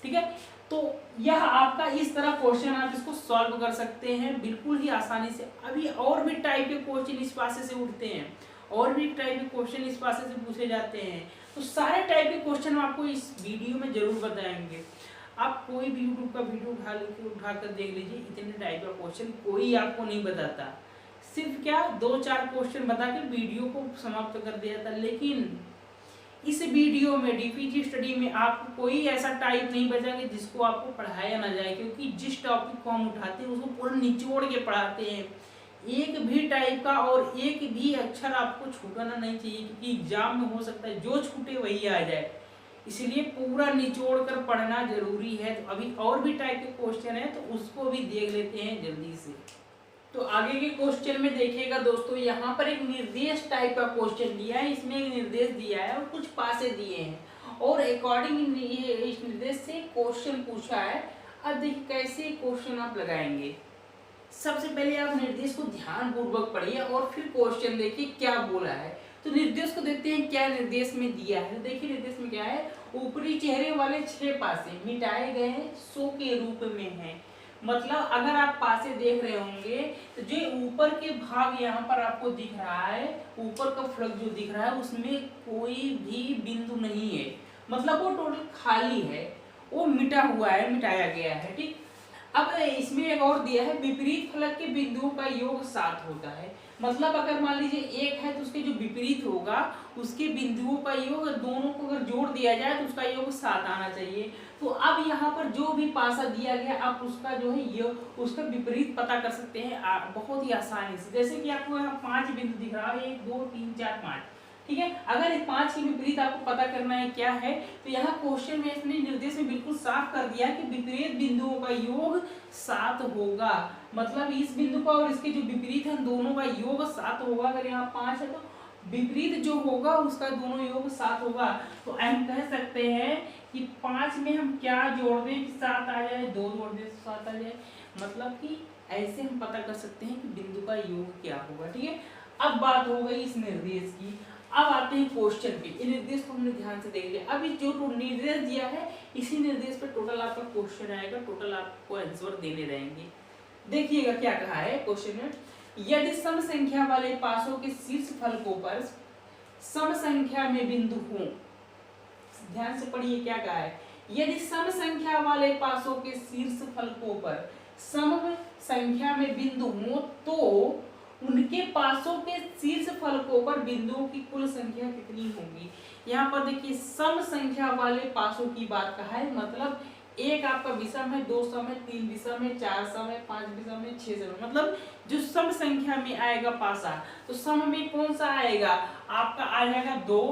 ठीक है। तो यह आपका इस तरह क्वेश्चन आप इसको सॉल्व कर सकते हैं बिल्कुल ही आसानी से। अभी और भी टाइप के क्वेश्चन इस पासे से उठते हैं, और भी टाइप के क्वेश्चन इस पासे से पूछे जाते हैं, तो सारे टाइप के क्वेश्चन हम आपको इस वीडियो में जरूर बताएंगे। आप कोई भी यूट्यूब का वीडियो उठा कर देख लीजिए, इतने टाइप का क्वेश्चन कोई आपको नहीं बताता। सिर्फ क्या 2-4 क्वेश्चन बता के वीडियो को समाप्त कर दिया था। लेकिन इस वीडियो में डीपीजी स्टडी में आपको कोई ऐसा टाइप नहीं बचा कि जिसको आपको पढ़ाया ना जाए, क्योंकि जिस टॉपिक को हम उठाते हैं उसको पूरा निचोड़ के पढ़ाते हैं। एक भी टाइप का और एक भी अक्षर आपको छूटना नहीं चाहिए, क्योंकि एग्जाम में हो सकता है जो छूटे वही आ जाए, इसलिए पूरा निचोड़ कर पढ़ना जरूरी है। तो अभी और भी टाइप के क्वेश्चन है, तो उसको भी देख लेते हैं जल्दी से। तो आगे के क्वेश्चन में देखिएगा दोस्तों, यहाँ पर एक निर्देश टाइप का क्वेश्चन दिया है, इसमें एक निर्देश दिया है और कुछ पासे दिए हैं और अकॉर्डिंग ये इस निर्देश से क्वेश्चन पूछा है। अब देखिए कैसे क्वेश्चन आप लगाएंगे। सबसे पहले आप निर्देश को ध्यान पूर्वक पढ़िए और फिर क्वेश्चन देखिए क्या बोला है। तो निर्देश को देखते हैं क्या निर्देश में दिया है। देखिए निर्देश में क्या है, ऊपरी चेहरे वाले 6 पासे मिटाए गए हैं, सो के रूप में है। मतलब अगर आप पासे देख रहे होंगे तो जो ऊपर के भाग यहाँ पर आपको दिख रहा है, ऊपर का फलक जो दिख रहा है उसमें कोई भी बिंदु नहीं है, मतलब वो टोटल खाली है, वो मिटा हुआ है, मिटाया गया है। ठीक, अब इसमें एक और दिया है, विपरीत फलक के बिंदुओं का योग 7 होता है। मतलब अगर मान लीजिए 1 है तो उसके जो विपरीत होगा उसके बिंदुओं का योग, दोनों को अगर जोड़ दिया जाए तो उसका योग 7 आना चाहिए। तो अब यहाँ पर जो भी पासा दिया गया आप उसका जो है ये उसका विपरीत पता कर सकते हैं बहुत ही आसानी से। जैसे कि आपको यहाँ 5 बिंदु दिख रहा है, 1 2 3 4 5, ठीक है। अगर इस 5 के विपरीत आपको पता करना है क्या है, तो यहाँ क्वेश्चन में इसने निर्देश में बिल्कुल साफ कर दिया कि विपरीत बिंदुओं का योग 7 होगा। मतलब इस बिंदु का और इसके जो विपरीत है दोनों का योग 7 होगा। अगर यहाँ 5 है तो विपरीत जो होगा उसका दोनों योग 7 होगा। तो हम कह सकते हैं कि 5 में हम क्या जोड़ दें कि 7 आ जाए, 2 जोड़ दें 7 आ जाए। मतलब कि ऐसे हम पता कर सकते हैं कि बिंदु का योग क्या होगा। ठीक है, अब बात हो गई इस निर्देश की। अब आते हैं क्वेश्चन पे। ये निर्देश को हमने ध्यान से देख लिया। अब जो निर्देश दिया है इसी निर्देश पे टोटल आपका क्वेश्चन आएगा, टोटल आपको आंसर देने रहेंगे। देखिएगा क्या कहा है क्वेश्चन में, यदि सम संख्या वाले पासों के शीर्ष फलकों पर सम संख्या में बिंदु हो, ध्यान से पढ़िए क्या कहा है, यदि सम संख्या वाले पासों के शीर्ष फलकों पर सम संख्या में बिंदु हो तो उनके पासों के शीर्ष फलकों पर बिंदुओं की कुल संख्या कितनी होगी। यहाँ पर देखिए सम संख्या वाले पासों की बात कहा है, मतलब एक आपका विषम है, 2 सम है, 3 विषम है, 4 सम है, 5 विषम है, 6 सम है। मतलब जो सम संख्या में आएगा पासा, तो सम में कौन सा आएगा आपका, आ जाएगा 2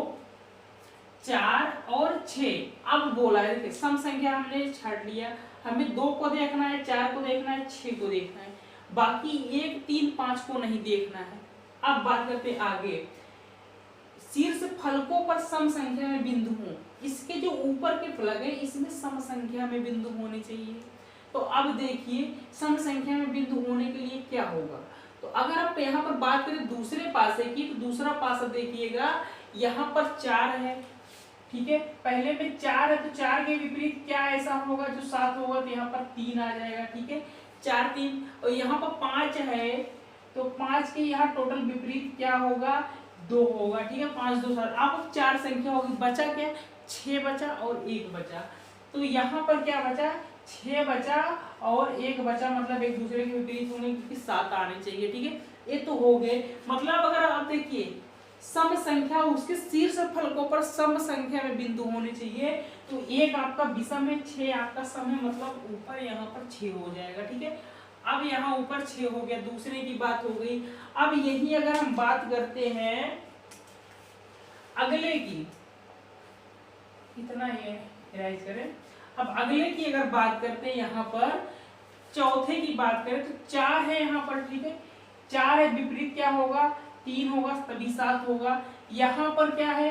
4 और 6। अब बोला है देखिए सम संख्या हमने छाट लिया, हमें 2 को देखना है, 4 को देखना है, 6 को देखना है, बाकी 1 3 5 को नहीं देखना है। अब बात करते हैं आगे, शीर्ष फलकों पर सम संख्या में बिंदु हो, इसके जो ऊपर के फलक है इसमें सम संख्या में बिंदु होने चाहिए। तो अब देखिए सम संख्या में बिंदु होने के लिए क्या होगा। तो अगर आप यहाँ पर बात करें दूसरे पासे की, तो दूसरा पासा देखिएगा यहाँ पर 4 है, ठीक है, पहले में 4 है तो 4 के विपरीत क्या ऐसा होगा जो 7 होगा, तो यहाँ पर 3 आ जाएगा। ठीक है, 4 3, और यहाँ पर 5 है तो 5 के यहाँ टोटल विपरीत क्या होगा, 2 होगा। ठीक है, 5 2 7, अब 4 संख्या होगी, बचा क्या, 6 बचा और 1 बचा। तो यहाँ पर क्या बचा, 6 बचा और 1 बचा, मतलब एक दूसरे के विपरीत होंगे क्योंकि 7 आने चाहिए। ठीक है, ये तो हो गए। मतलब अगर आप देखिए सम संख्या उसके शीर्ष फलकों पर सम संख्या में बिंदु होने चाहिए, तो 1 आपका विषम है, 6 आपका सम है, मतलब ऊपर यहाँ पर 6 हो जाएगा। ठीक है, अब यहाँ ऊपर 6 हो गया, दूसरे की बात हो गई। अब यही अगर हम बात करते हैं अगले की, इतना ये इरेज करें। अब अगले की अगर बात करते हैं, यहाँ पर चौथे की बात करें तो 4 है यहाँ पर। ठीक है, 4 है, विपरीत क्या होगा, 3 होगा तभी 7 होगा। यहाँ पर क्या है,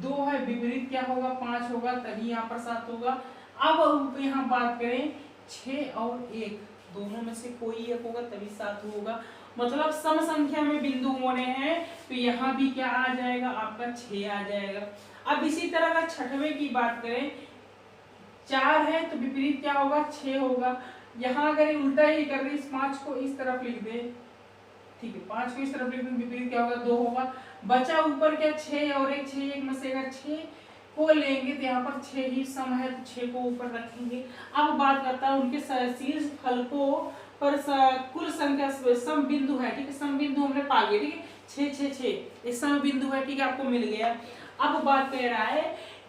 2 है, विपरीत क्या होगा, 5 होगा तभी यहाँ पर 7 होगा। अब यहाँ बात करें 6 और 1, दोनों में से कोई एक होगा तभी 7 होगा। मतलब सम संख्या में बिंदु होने हैं तो यहाँ भी क्या आ जाएगा आपका 6 आ जाएगा। अब इसी तरह अगर छठवें की बात करें, 4 है तो विपरीत क्या होगा, 6 होगा। यहाँ अगर उल्टा ही कर दे, इस 5 को इस तरफ लिख दे, ठीक है, 5 को इस तरफ लिख दे, विपरीत क्या होगा, 2 होगा। बचा ऊपर क्या, 6 और 1, 6 1 में से अगर 6 को लेंगे तो यहाँ पर 6 ही सम है तो 6 को ऊपर रखेंगे। अब बात करता है उनके शीर्ष फलकों पर कुल संख्या सम बिंदु है, ठीक है, सम बिंदु हमने पा गए, ठीक है, 6 6 6 एक सम बिंदु है, ठीक है, आपको मिल गया। अब बात कह रहा है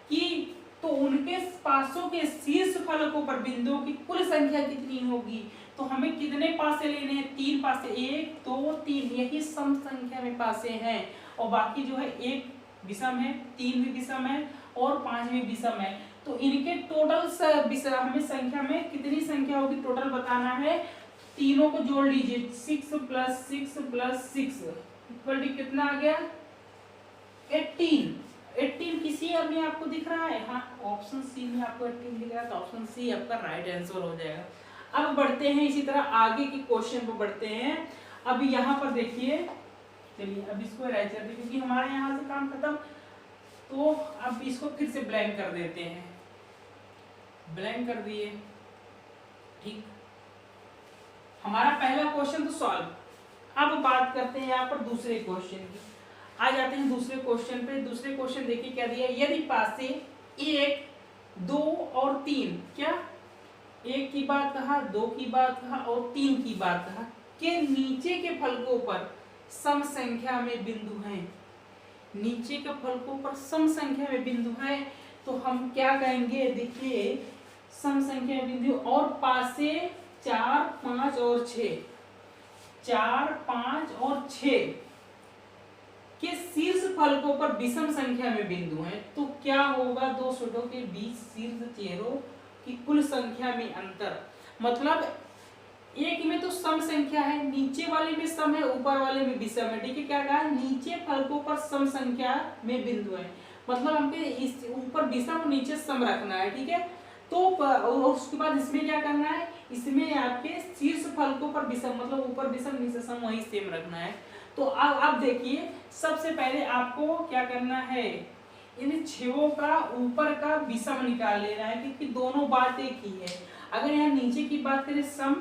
कि तो उनके पासों के शीर्ष फलकों पर बिंदुओं की कुल संख्या कितनी होगी। तो हमें कितने पासे लेने हैं, 3 पासे, 1 2 3, यही सम संख्या में पासे हैं। और बाकी जो है 1 विषम है, 3 भी विषम है और 5 भी विषम है। तो इनके टोटल हमें संख्या में कितनी संख्या होगी टोटल बताना है। तीनों को जोड़ लीजिए, 6 + 6 + 6 इक्वल टू कितना आ गया, 18। 18 किसी में आपको दिख रहा है, हाँ ऑप्शन सी में आपको 18 दिख रहा है, तो ऑप्शन सी आपका राइट आंसर हो जाएगा। अब बढ़ते हैं इसी तरह आगे के क्वेश्चन पर बढ़ते हैं। अब यहाँ पर देखिए, चलिए अब इसको राइट कर दे क्योंकि हमारे यहाँ से काम खत्म, तो अब इसको फिर से ब्लैंक कर देते हैं, ब्लैंक कर दिए, ठीक। हमारा पहला क्वेश्चन तो सॉल्व। अब बात करते हैं यहाँ पर दूसरे क्वेश्चन की, आ जाते हैं दूसरे क्वेश्चन पे। दूसरे क्वेश्चन देखिए क्या दिया, यदि पासे 1 2 और 3, क्या 1 की बात कहा, 2 की बात कहा और 3 की बात कहा, के नीचे के फलकों पर सम संख्या में बिंदु हैं, नीचे के फलकों पर सम संख्या में बिंदु हैं, तो हम क्या कहेंगे, देखिए सम संख्या में बिंदु और पासे 4 5 और 6, 4 5 और 6 के शीर्ष फलकों पर विषम संख्या में बिंदु हैं, तो क्या होगा, दो शूटों के बीच शीर्ष चेहरों की कुल संख्या में अंतर। मतलब एक में तो सम संख्या है, नीचे वाले में सम है, ऊपर वाले में विषम है, ठीक है। क्या कहा, नीचे फलकों पर सम संख्या में बिंदु है, मतलब हमको इस ऊपर विषम और नीचे सम रखना है, ठीक है। तो उसके बाद इसमें क्या करना है, इसमें आपके शीर्ष फलकों पर विषम, मतलब ऊपर विषम नीचे सम, वही सेम रखना है। तो अब देखिए, सबसे पहले आपको क्या करना है, इन छेवों का ऊपर का विषम निकाल लेना है, क्योंकि दोनों बात एक ही है। अगर यहाँ नीचे की बात करें सम,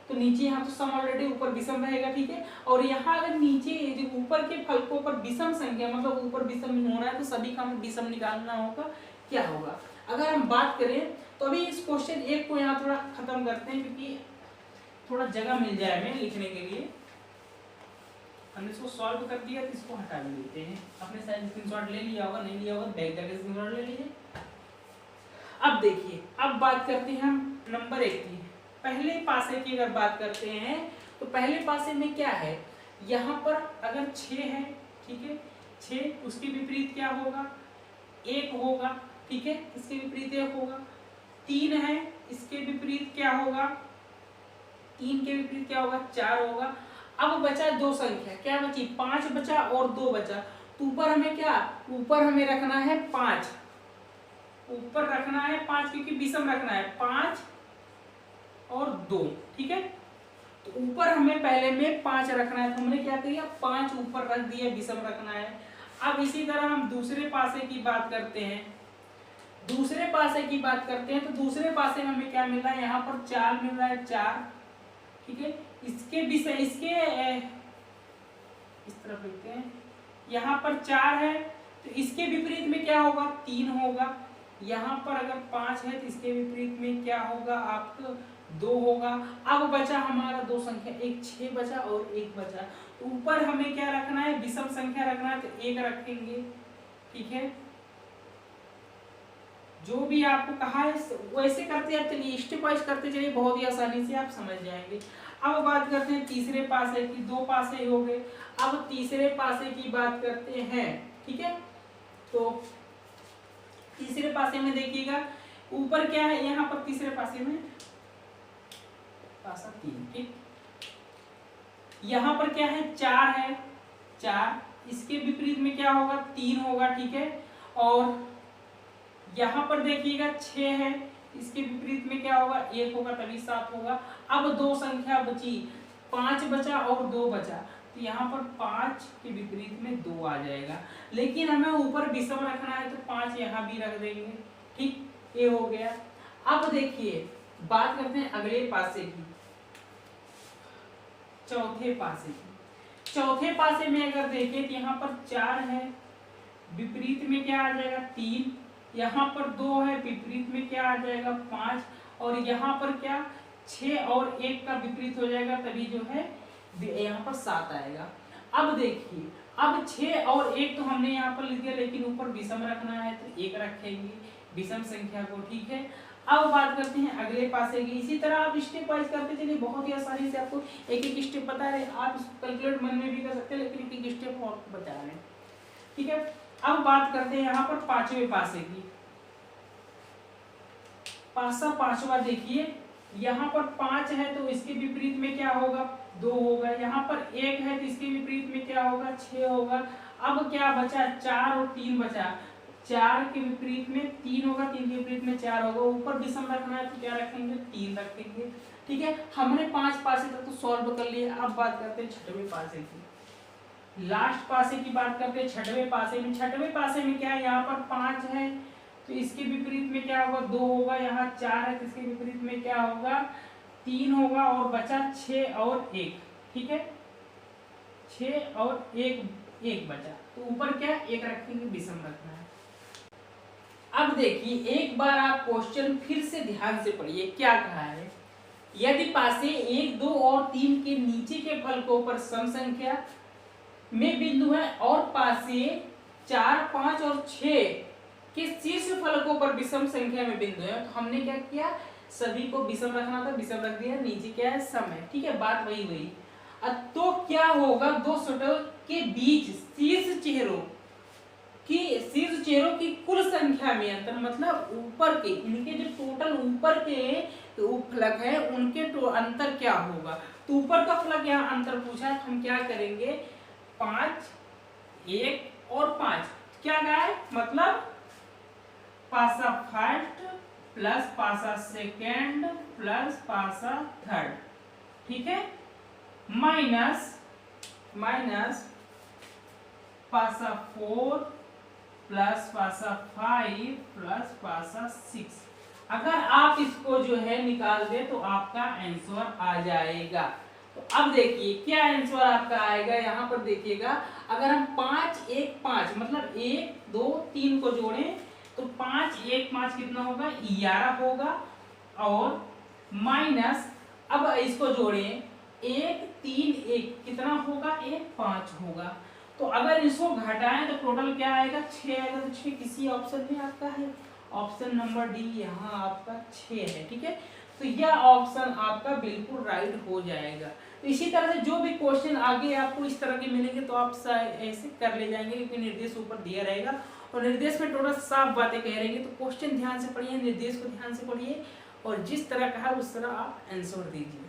तो नीचे यहाँ तो सम ऑलरेडी, ऊपर विषम रहेगा, ठीक है। और यहाँ अगर नीचे जो ऊपर के फलकों पर विषम संख्या, मतलब ऊपर विषम होना है, तो सभी का विषम निकालना होगा, क्या होगा। अगर हम बात करें तो अभी इस क्वेश्चन 1 को यहाँ थोड़ा खत्म करते हैं, क्योंकि थोड़ा जगह मिल जाए हमें लिखने के लिए। हमने इसको सॉल्व कर दिया, तो इसको हटा भी देते हैं। आपने शायद स्क्रीनशॉट ले लिया होगा, नहीं लिया होगा बैक जाके स्क्रीनशॉट ले लीजिए। अब देखिए, अब बात करते हैं हम नंबर 1 की। पहले पासे की अगर बात करते हैं, तो पहले पासे में क्या है, यहाँ पर अगर 6 है, ठीक है, 6, उसके विपरीत क्या होगा, 1 होगा, ठीक है, इसके विपरीत 1 होगा। 3 है, इसके विपरीत क्या होगा, 3 के विपरीत क्या होगा, 4 होगा। अब बचा 2 संख्या, क्या बची, 5 बचा और 2 बचा। तो ऊपर हमें क्या, ऊपर हमें रखना है 5, ऊपर रखना है 5, क्योंकि विषम रखना है 5 और 2, ठीक है। तो ऊपर हमें पहले में 5 रखना है, तो हमने क्या किया, 5 ऊपर रख दिया, विषम रखना है। अब इसी तरह हम दूसरे पासे की बात करते हैं, दूसरे पासे की बात करते हैं, तो दूसरे पासे में हमें क्या मिल रहा है, यहाँ पर 4 मिल रहा है, 4, ठीक है। इसके विषय, इसके इस तरफ लिखते हैं, यहाँ पर 4 है, तो इसके विपरीत में क्या होगा, 3 होगा। यहाँ पर अगर 5 है, तो इसके विपरीत में क्या होगा, आपको 2 होगा। अब बचा हमारा 2 संख्या, एक 6 बचा और 1 बचा। तो ऊपर हमें क्या रखना है, विषम संख्या रखना है, तो 1 रखेंगे, ठीक है। जो भी आपको कहा है वैसे करते हैं, चलिए स्टेप वाइज करते चलिए, बहुत ही आसानी से आप समझ जाएंगे। अब बात करते हैं तीसरे पासे की, 2 पासे हो गए। अब तीसरे पासे की बात करते हैं, ठीक है। तो तीसरे पासे में देखिएगा, ऊपर क्या है, यहाँ पर तीसरे पासे में पासा 3, ठीक। यहाँ पर क्या है, 4 है, 4, इसके विपरीत में क्या होगा, 3 होगा, ठीक है। और यहाँ पर देखिएगा 6 है, इसके विपरीत में क्या होगा, 1 होगा, तभी 7 होगा। अब 2 संख्या बची, 5 बचा और 2 बचा, तो यहाँ पर 5 के विपरीत में 2 आ जाएगा। लेकिन हमें ऊपर विषम रखना है, तो 5 यहाँ भी रख देंगे, ठीक, ये हो गया। अब देखिए, बात करते हैं अगले पासे की, चौथे पासे की। चौथे पासे में अगर देखें, तो यहाँ पर 4 है, विपरीत में क्या आ जाएगा, 3, यहाँ पर 2 है, विपरीत में क्या आ जाएगा 5, और यहाँ पर क्या 6 और 1 का विपरीत हो जाएगा, तभी जो है यहाँ पर 7 आएगा। अब देखिए, अब 6 और 1 तो हमने यहाँ पर लिख दिया, लेकिन ऊपर विषम रखना है तो 1 रखेंगे विषम संख्या को, ठीक है। अब बात करते हैं अगले पासे की। इसी तरह आप स्टेप वाइज करते चलिए, बहुत ही आसानी से आपको एक एक स्टेप बता रहे हैं। आप इसको कैलकुलेट मन में भी कर सकते हैं, लेकिन एक एक स्टेप आपको बता रहे हैं, ठीक है। अब बात करते हैं यहाँ पर पांचवें पासे की। पासा पांचवा देखिए, यहाँ पर 5 है तो इसके विपरीत में क्या होगा 2 होगा, यहाँ पर 1 है तो इसके विपरीत में क्या होगा 6 होगा। अब क्या बचा 4 और 3 बचा, 4 के विपरीत में 3 होगा, 3 के विपरीत में 4 होगा। ऊपर विषम रखना है तो क्या रखेंगे 3 रखेंगे, ठीक है। हमने 5 पासे तक तो सॉल्व कर लिया। अब बात करते हैं छठवें पासे की, लास्ट पासे की बात करते हैं छठवें पासे में। छठवें पासे में क्या है, यहाँ पर 5 है तो इसके विपरीत में क्या होगा 2 होगा, यहाँ 4 है तो इसके विपरीत में क्या होगा 3 होगा, और बचा 6 और 1, ठीक है। 6 और 1 बचा, तो ऊपर क्या 1 रखेंगे, विषम रखना है। अब देखिए, एक बार आप क्वेश्चन फिर से ध्यान से पढ़िए, क्या कहा है। यदि पासे 1, 2 और 3 के नीचे के फलकों पर सम संख्या में बिंदु है और पासे 4, 5 और 6 के शीर्ष फलकों पर विषम संख्या में बिंदु है, तो हमने क्या किया, सभी को विषम रखना था, विषम रख दिया, नीचे क्या है सम है, ठीक है। बात वही। तो क्या होगा, दो सतहों के बीच शीर्ष चेहरों की कुल संख्या में अंतर, मतलब ऊपर के इनके जो टोटल ऊपर के फलक है उनके अंतर क्या होगा। तो ऊपर का फलक यहाँ अंतर पूछा है, तो हम क्या करेंगे 5, 1 और 5 क्या गए, मतलब पासा फर्स्ट प्लस पासा सेकेंड प्लस पासा थर्ड, ठीक है, माइनस पासा 4 प्लस पासा 5 प्लस पासा 6। अगर आप इसको जो है निकाल दे तो आपका आंसर आ जाएगा। तो अब देखिए क्या आंसर आपका आएगा, यहाँ पर देखिएगा, अगर हम 5, 1, 5 मतलब 1, 2, 3 को जोड़ें तो 5, 1, 5 कितना होगा 11 होगा, और माइनस अब इसको जोड़ें 1, 3, 1 कितना होगा 1, 5 होगा। तो अगर इसको घटाएं तो टोटल क्या आएगा 6 आएगा। तो 6 किसी ऑप्शन में आपका है, ऑप्शन नंबर डी यहाँ आपका 6 है, ठीक है। तो यह ऑप्शन आपका बिल्कुल राइट हो जाएगा। तो इसी तरह से जो भी क्वेश्चन आगे आपको इस तरह के मिलेंगे तो आप ऐसे कर ले जाएंगे, क्योंकि निर्देश ऊपर दिया रहेगा और निर्देश में टोटल साफ बातें कह रहेंगे। तो क्वेश्चन ध्यान से पढ़िए, निर्देश को ध्यान से पढ़िए, और जिस तरह कहा उस तरह आप आंसर दीजिए।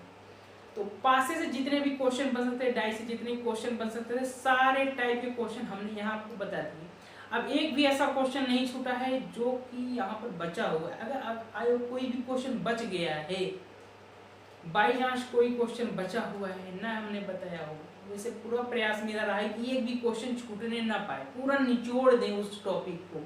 तो पासे से जितने भी क्वेश्चन बन सकते हैं, डाई से जितने क्वेश्चन बन सकते थे, सारे टाइप के क्वेश्चन हमने यहाँ आपको बता दिए। अब एक भी ऐसा क्वेश्चन नहीं छूटा है जो कि यहाँ पर बचा हुआ है। अगर कोई भी क्वेश्चन बच गया है, बाई चांस कोई क्वेश्चन बचा हुआ है ना हमने बताया हो, वैसे पूरा प्रयास मेरा रहा है कि एक भी क्वेश्चन छूटने ना पाए, पूरा निचोड़ दें उस टॉपिक को।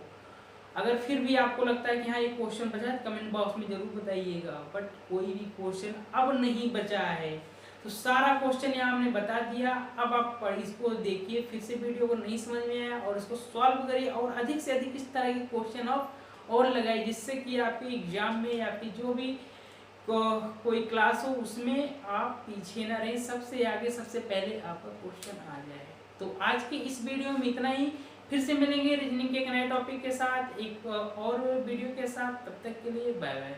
अगर फिर भी आपको लगता है कि हाँ ये क्वेश्चन बचा है, कमेंट बॉक्स में जरूर बताइएगा। बट कोई भी क्वेश्चन अब नहीं बचा है, तो सारा क्वेश्चन यहाँ हमने बता दिया। अब आप इसको देखिए, फिर से वीडियो को नहीं समझ में आया और इसको सॉल्व करिए, और अधिक से अधिक इस तरह के क्वेश्चन आप और लगाइए, जिससे कि आपके एग्जाम में या फिर जो भी कोई क्लास हो उसमें आप पीछे ना रहें, सबसे आगे सबसे पहले आपका क्वेश्चन आ जाए। तो आज की इस वीडियो में इतना ही, फिर से मिलेंगे रीजनिंग के एक नए टॉपिक के साथ, एक और वीडियो के साथ। तब तक के लिए बाय बाय।